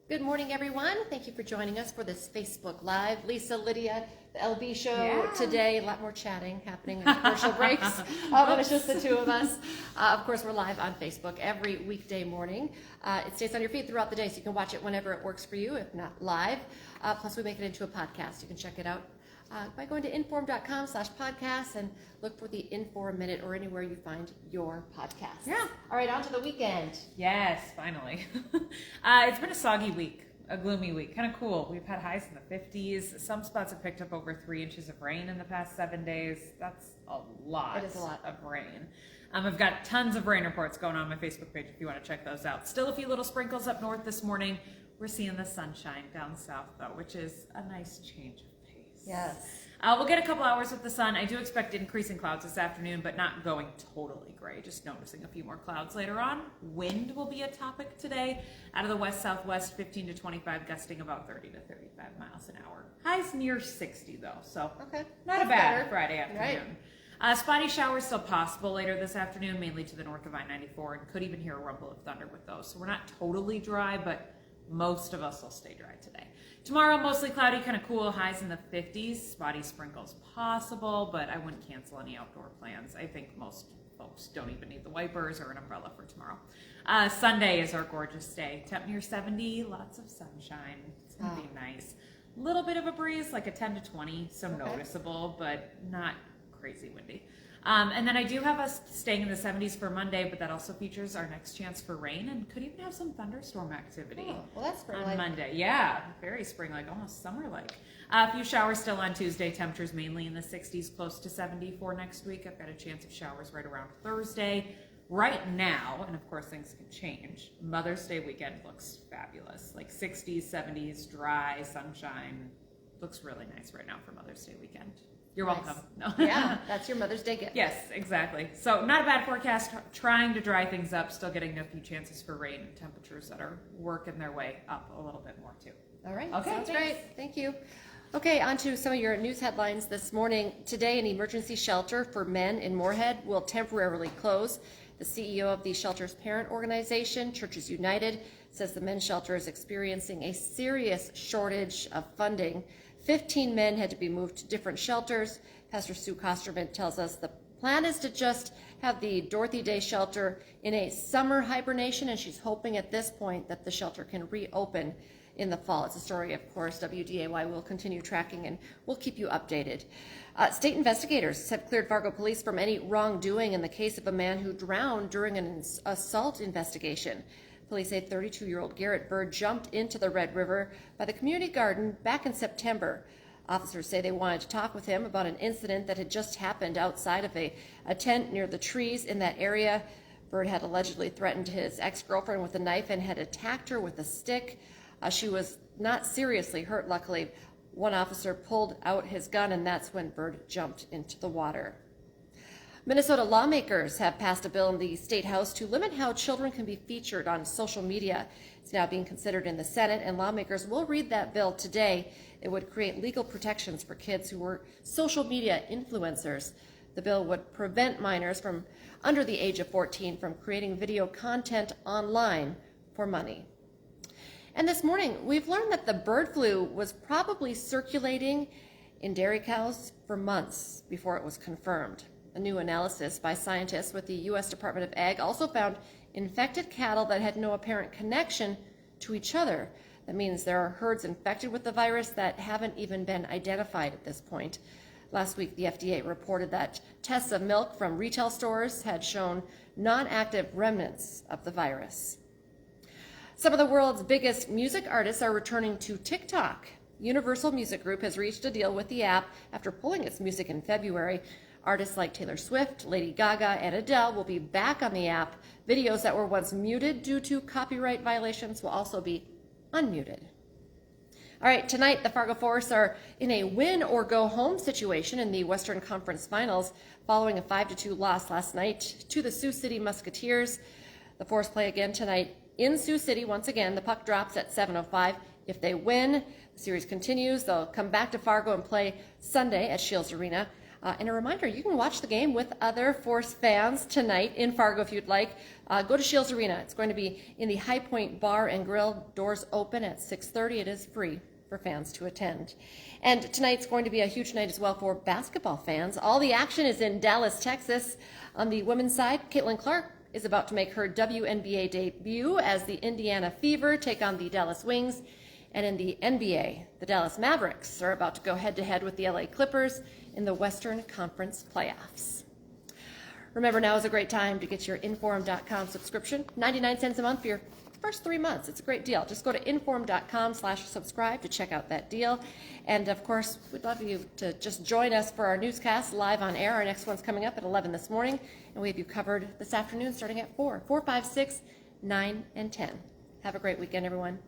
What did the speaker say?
Good morning, everyone. Thank you for joining us for this Facebook Live. Lisa, Lydia, the LB show today. A lot more chatting happening in commercial breaks, but it's just the two of us. Of course, we're live on Facebook every weekday morning. It stays on your feed throughout the day, so you can watch it whenever it works for you, if not live. Plus, we make it into a podcast. You can check it out by going to inform.com/podcast and look for the Inform Minute or anywhere you find your podcast. Yeah. All right, on to the weekend. Yes, finally. It's been a soggy week, a gloomy week. Kind of cool. We've had highs in the 50s. Some spots have picked up over 3 inches of rain in the past 7 days. That's a lot. It is a lot of rain. I've got tons of rain reports going on my Facebook page if you want to check those out. Still a few little sprinkles up north this morning. We're seeing the sunshine down south, though, which is a nice change of pace. Yes. We'll get a couple hours with the sun. I do expect increasing clouds this afternoon, but not going totally gray. Just noticing a few more clouds later on. Wind will be a topic today. Out of the west-southwest, 15 to 25, gusting about 30 to 35 miles an hour. Highs near 60, though, so not a bad Friday afternoon. Right. Spotty showers still possible later this afternoon, mainly to the north of I-94, and could even hear a rumble of thunder with those. So we're not totally dry, but most of us will stay dry today. Tomorrow, mostly cloudy, kind of cool, highs in the 50s. Spotty sprinkles possible, but I wouldn't cancel any outdoor plans. I think most folks don't even need the wipers or an umbrella for tomorrow. Sunday is our gorgeous day. Temp near 70, lots of sunshine. It's going to be nice. Little bit of a breeze, like a 10 to 20, so noticeable, but not crazy windy. And then I do have us staying in the 70s for Monday, but that also features our next chance for rain and could even have some thunderstorm activity Well, that's on Monday. Yeah, very spring-like, almost summer-like. A few showers still on Tuesday. Temperatures mainly in the 60s, close to 70 for next week. I've got a chance of showers right around Thursday. Right now, and of course things can change, Mother's Day weekend looks fabulous. Like 60s, 70s, dry, sunshine. Looks really nice right now for Mother's Day weekend. You're welcome. No. Yeah, that's your Mother's Day gift. Yes, exactly. So not a bad forecast. Trying to dry things up. Still getting a few chances for rain and temperatures that are working their way up a little bit more too. All right. Okay. Sounds great. Thank you. Okay, on to some of your news headlines this morning. Today, an emergency shelter for men in Moorhead will temporarily close. The CEO of the shelter's parent organization, Churches United, says the men's shelter is experiencing a serious shortage of funding. 15 men had to be moved to different shelters. Pastor Sue Kosterman tells us the plan is to just have the Dorothy Day shelter in a summer hibernation, and she's hoping at this point that the shelter can reopen in the fall. It's a story, of course, WDAY will continue tracking, and we'll keep you updated. State investigators have cleared Fargo police from any wrongdoing in the case of a man who drowned during an assault investigation. Police say 32-year-old Garrett Bird jumped into the Red River by the community garden back in September. Officers say they wanted to talk with him about an incident that had just happened outside of a tent near the trees in that area. Bird had allegedly threatened his ex-girlfriend with a knife and had attacked her with a stick. She was not seriously hurt, luckily. One officer pulled out his gun, and that's when Bird jumped into the water. Minnesota lawmakers have passed a bill in the State House to limit how children can be featured on social media. It's now being considered in the Senate, and lawmakers will read that bill today. It would create legal protections for kids who were social media influencers. The bill would prevent minors from under the age of 14 from creating video content online for money. And this morning, we've learned that the bird flu was probably circulating in dairy cows for months before it was confirmed. A new analysis by scientists with the U.S. Department of Ag also found infected cattle that had no apparent connection to each other. That means there are herds infected with the virus that haven't even been identified at this point. Last week, the FDA reported that tests of milk from retail stores had shown non-active remnants of the virus. Some of the world's biggest music artists are returning to TikTok. Universal Music Group has reached a deal with the app after pulling its music in February. Artists like Taylor Swift, Lady Gaga, and Adele will be back on the app. Videos that were once muted due to copyright violations will also be unmuted. All right, tonight the Fargo Force are in a win-or-go-home situation in the Western Conference Finals following a 5-2 loss last night to the Sioux City Musketeers. The Force play again tonight in Sioux City. Once again, the puck drops at 7:05. If they win, the series continues. They'll come back to Fargo and play Sunday at Shields Arena. And a reminder, you can watch the game with other Force fans tonight in Fargo if you'd like. Go to Shields Arena. It's going to be in the High Point Bar and Grill. Doors open at 6:30. It is free for fans to attend. And tonight's going to be a huge night as well for basketball fans. All the action is in Dallas, Texas. On the women's side, Caitlin Clark is about to make her WNBA debut as the Indiana Fever take on the Dallas Wings. And in the NBA, the Dallas Mavericks are about to go head-to-head with the LA Clippers in the Western Conference playoffs. Remember, now is a great time to get your Inform.com subscription, 99 cents a month for your first 3 months. It's a great deal. Just go to Inform.com/subscribe to check out that deal. And of course, we'd love you to just join us for our newscast live on air. Our next one's coming up at 11 this morning, and we have you covered this afternoon starting at 4, 5, 6, 9, and 10. Have a great weekend, everyone.